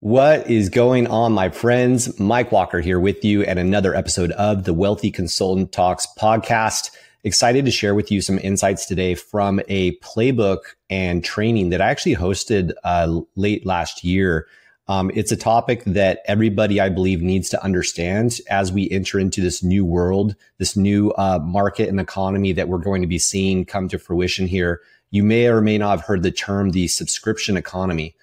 What is going on, my friends? Mike Walker here with you at another episode of the Wealthy Consultant Talks podcast. Excited to share with you some insights today from a playbook and training that I actually hosted late last year. It's a topic that everybody, I believe, needs to understand as we enter into this new world, this new market and economy that we're going to be seeing come to fruition here. You may or may not have heard the term, the subscription economy.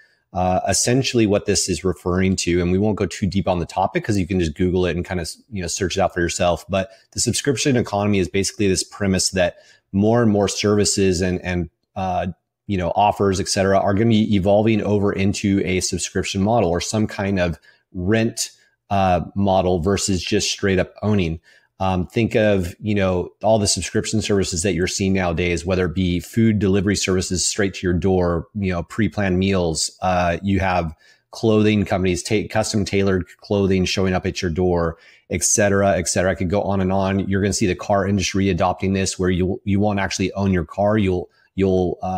Essentially what this is referring to, and we won't go too deep on the topic because you can just Google it and kind of, search it out for yourself. But the subscription economy is basically this premise that more and more services and offers, et cetera, are going to be evolving over into a subscription model or some kind of rent model versus just straight up owning. Think of, all the subscription services that you're seeing nowadays, whether it be food delivery services straight to your door, pre-planned meals. You have clothing companies, custom tailored clothing showing up at your door, et cetera, et cetera. I could go on and on. You're going to see the car industry adopting this where you won't actually own your car. You'll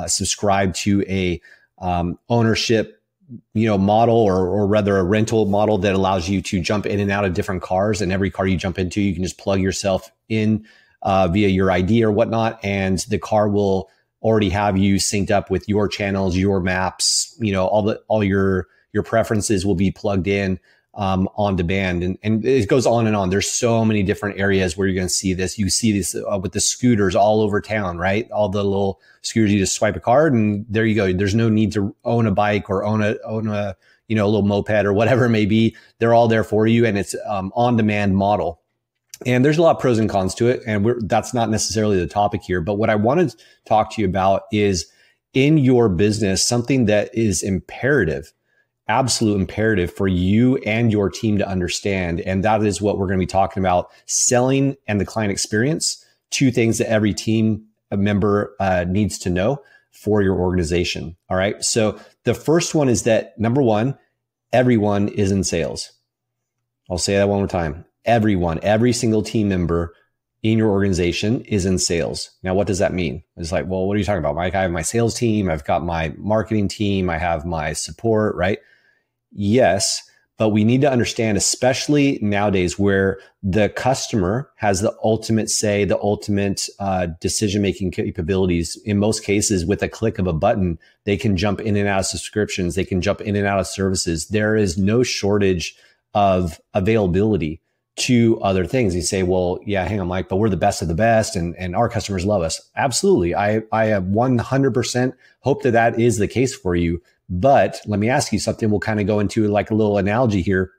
subscribe to a ownership model or rather a rental model that allows you to jump in and out of different cars. And every car you jump into, you can just plug yourself in via your ID or whatnot. And the car will already have you synced up with your channels, your maps, all your preferences will be plugged in on demand. And it goes on and on. There's so many different areas where you're going to see this. You see this with the scooters all over town, right? All the little scooters, you just swipe a card and there you go. There's no need to own a bike or own a little moped or whatever it may be. They're all there for you. And it's on demand model. And there's a lot of pros and cons to it. And that's not necessarily the topic here. But what I wanted to talk to you about is in your business, something that is absolute imperative for you and your team to understand. And that is what we're going to be talking about: selling and the client experience, two things that every team member needs to know for your organization. All right. So the first one is that number one, everyone is in sales. I'll say that one more time. Every single team member in your organization is in sales. Now, what does that mean? It's like, well, what are you talking about, Mike? I have my sales team. I've got my marketing team. I have my support, right? Yes, but we need to understand, especially nowadays where the customer has the ultimate say, the ultimate decision-making capabilities. In most cases, with a click of a button, they can jump in and out of subscriptions. They can jump in and out of services. There is no shortage of availability to other things. You say, well, yeah, hang on, Mike, but we're the best of the best and our customers love us. Absolutely. I have 100% hope that is the case for you. But let me ask you something. We'll kind of go into like a little analogy here.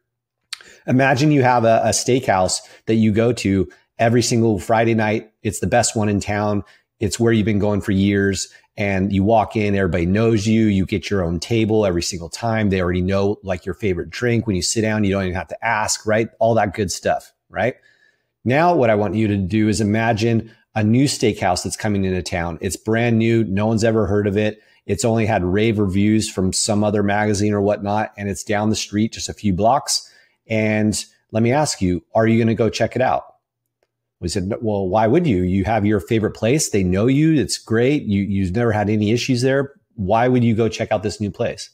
Imagine you have a steakhouse that you go to every single Friday night. It's the best one in town. It's where you've been going for years. And you walk in, everybody knows you. You get your own table every single time. They already know like your favorite drink. When you sit down, you don't even have to ask, right? All that good stuff, right? Now, what I want you to do is imagine a new steakhouse that's coming into town. It's brand new. No one's ever heard of it. It's only had rave reviews from some other magazine or whatnot. And it's down the street, just a few blocks. And let me ask you, are you going to go check it out? We said, well, why would you? You have your favorite place. They know you. It's great. You've never had any issues there. Why would you go check out this new place?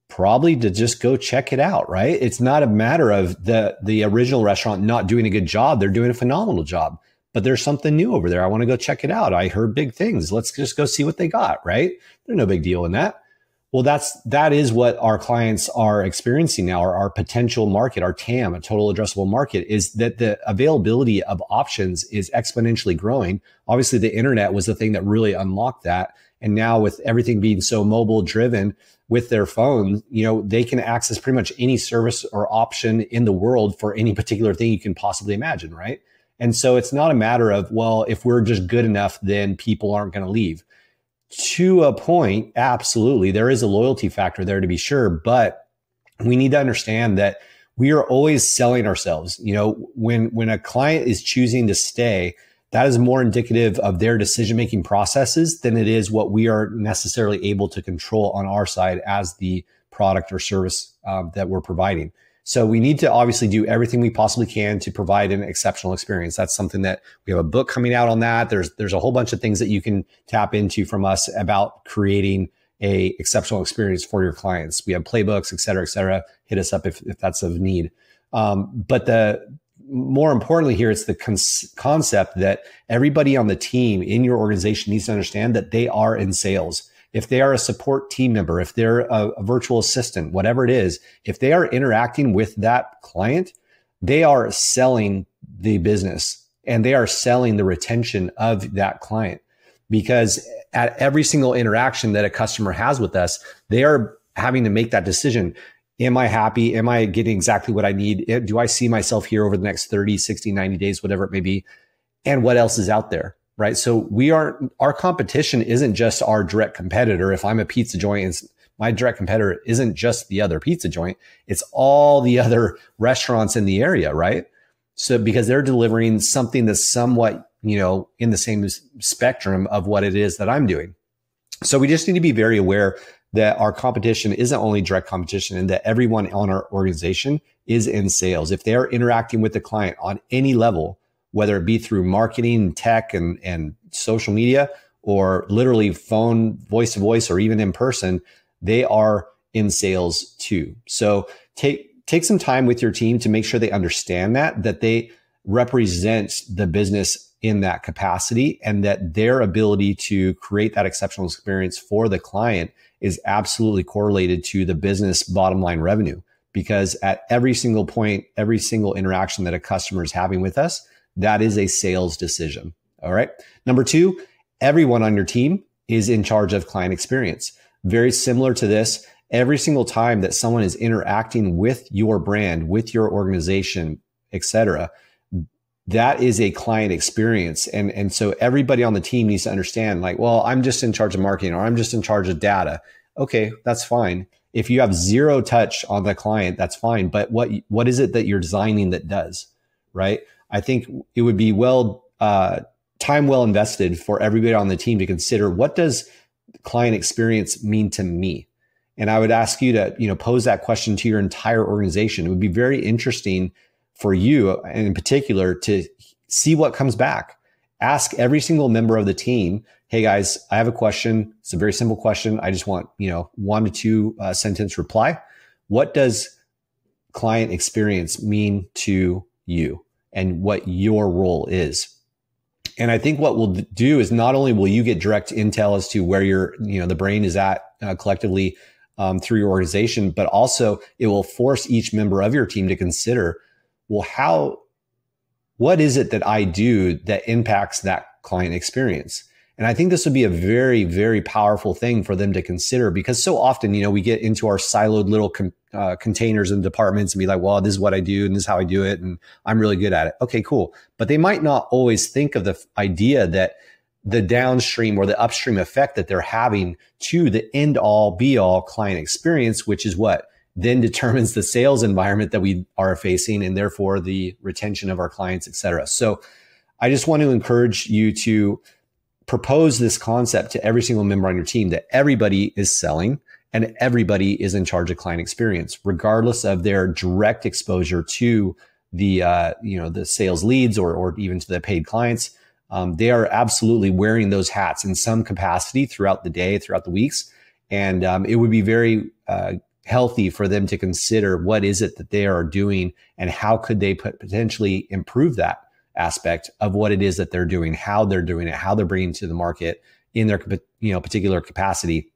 Probably to just go check it out, right? It's not a matter of the original restaurant not doing a good job. They're doing a phenomenal job. But there's something new over there. I want to go check it out. I heard big things. Let's just go see what they got, right? There's no big deal in that. Well, that is what our clients are experiencing now. Our potential market, our TAM, a total addressable market, is that the availability of options is exponentially growing. Obviously, the internet was the thing that really unlocked that. And now with everything being so mobile driven with their phone, they can access pretty much any service or option in the world for any particular thing you can possibly imagine, right? And so it's not a matter of, well, if we're just good enough, then people aren't going to leave. To a point, absolutely. There is a loyalty factor there to be sure, but we need to understand that we are always selling ourselves. When a client is choosing to stay, that is more indicative of their decision-making processes than it is what we are necessarily able to control on our side as the product or service that we're providing. So we need to obviously do everything we possibly can to provide an exceptional experience. That's something that we have a book coming out on that. There's a whole bunch of things that you can tap into from us about creating a exceptional experience for your clients. We have playbooks, et cetera, hit us up if that's of need. But more importantly here, it's the concept that everybody on the team in your organization needs to understand that they are in sales. If they are a support team member, if they're a virtual assistant, whatever it is, if they are interacting with that client, they are selling the business and they are selling the retention of that client. Because at every single interaction that a customer has with us, they are having to make that decision. Am I happy? Am I getting exactly what I need? Do I see myself here over the next 30, 60, 90 days, whatever it may be? And what else is out there, right? So our competition isn't just our direct competitor. If I'm a pizza joint, my direct competitor isn't just the other pizza joint. It's all the other restaurants in the area, right? So because they're delivering something that's somewhat, in the same spectrum of what it is that I'm doing. So we just need to be very aware that our competition isn't only direct competition and that everyone on our organization is in sales. If they're interacting with the client on any level, whether it be through marketing, tech, and social media, or literally phone, voice to voice, or even in person, they are in sales too. So take some time with your team to make sure they understand that they represent the business in that capacity, and that their ability to create that exceptional experience for the client is absolutely correlated to the business bottom line revenue. Because at every single point, every single interaction that a customer is having with us, that is a sales decision. All right. Number two, everyone on your team is in charge of client experience. Very similar to this, every single time that someone is interacting with your brand, with your organization, etc., that is a client experience. And so everybody on the team needs to understand, like, well, I'm just in charge of marketing, or I'm just in charge of data. Okay, that's fine. If you have zero touch on the client, that's fine. But what is it that you're designing that does, right? I think it would be time well invested for everybody on the team to consider, what does client experience mean to me? And I would ask you to, pose that question to your entire organization. It would be very interesting for you, and in particular, to see what comes back. Ask every single member of the team, hey guys, I have a question. It's a very simple question. I just want, 1 to 2 sentence reply. What does client experience mean to you and what your role is? And I think what we'll do is not only will you get direct intel as to where the brain is at collectively through your organization, but also it will force each member of your team to consider, well, what is it that I do that impacts that client experience? And I think this would be a very, very powerful thing for them to consider, because so often, we get into our siloed little containers and departments and be like, well, this is what I do and this is how I do it, and I'm really good at it. Okay, cool. But they might not always think of the idea that the downstream or the upstream effect that they're having to the end all be all client experience, which is what then determines the sales environment that we are facing, and therefore the retention of our clients, et cetera. So I just want to encourage you to propose this concept to every single member on your team, that everybody is selling and everybody is in charge of client experience, regardless of their direct exposure to the sales leads or even to the paid clients. They are absolutely wearing those hats in some capacity throughout the day, throughout the weeks. And it would be very healthy for them to consider, what is it that they are doing and how could they potentially improve that aspect of what it is that they're doing, how they're doing it, how they're bringing it to the market in their particular capacity.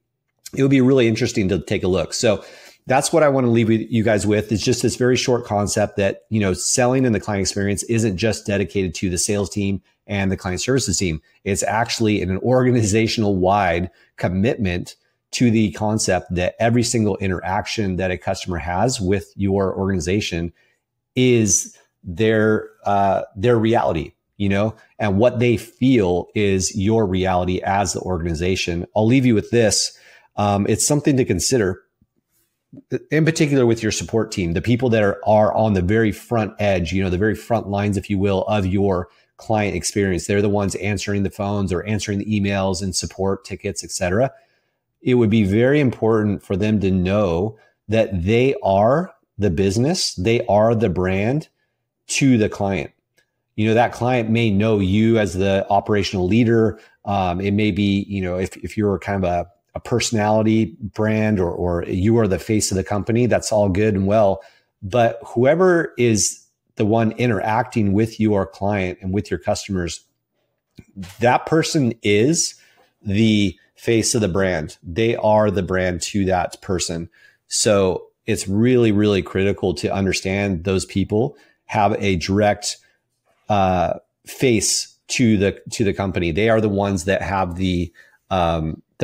It would be really interesting to take a look. So that's what I want to leave you guys with, is just this very short concept that, selling in the client experience isn't just dedicated to the sales team and the client services team. It's actually an organizational wide commitment to the concept that every single interaction that a customer has with your organization is their reality, and what they feel is your reality as the organization. I'll leave you with this. It's something to consider, in particular with your support team, the people that are on the very front edge, the very front lines, if you will, of your client experience. They're the ones answering the phones or answering the emails and support tickets, et cetera. It would be very important for them to know that they are the business, they are the brand to the client. That client may know you as the operational leader. It may be, if you're kind of a personality brand or you are the face of the company, that's all good and well. But whoever is the one interacting with your client and with your customers, that person is the face of the brand. They are the brand to that person. So it's really, really critical to understand those people have a direct face to the company. They are the ones that have the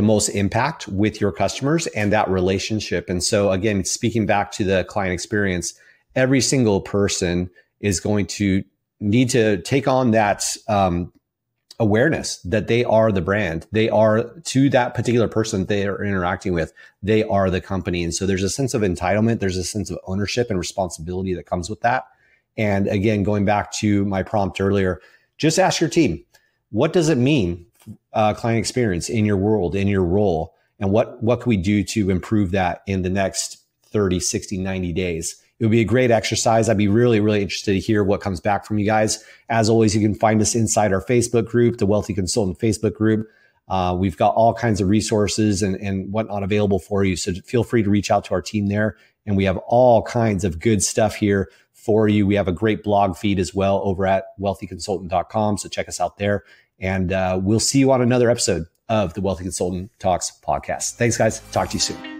most impact with your customers and that relationship. And so again, speaking back to the client experience, every single person is going to need to take on that awareness that they are the brand. They are, to that particular person they are interacting with, they are the company. And so there's a sense of entitlement. There's a sense of ownership and responsibility that comes with that. And again, going back to my prompt earlier, just ask your team, what does it mean, client experience in your world, in your role? And what can we do to improve that in the next 30, 60, 90 days? It would be a great exercise. I'd be really, really interested to hear what comes back from you guys. As always, you can find us inside our Facebook group, the Wealthy Consultant Facebook group. We've got all kinds of resources and whatnot available for you. So feel free to reach out to our team there. And we have all kinds of good stuff here for you. We have a great blog feed as well over at wealthyconsultant.com. So check us out there. And we'll see you on another episode of the Wealthy Consultant Talks podcast. Thanks, guys. Talk to you soon.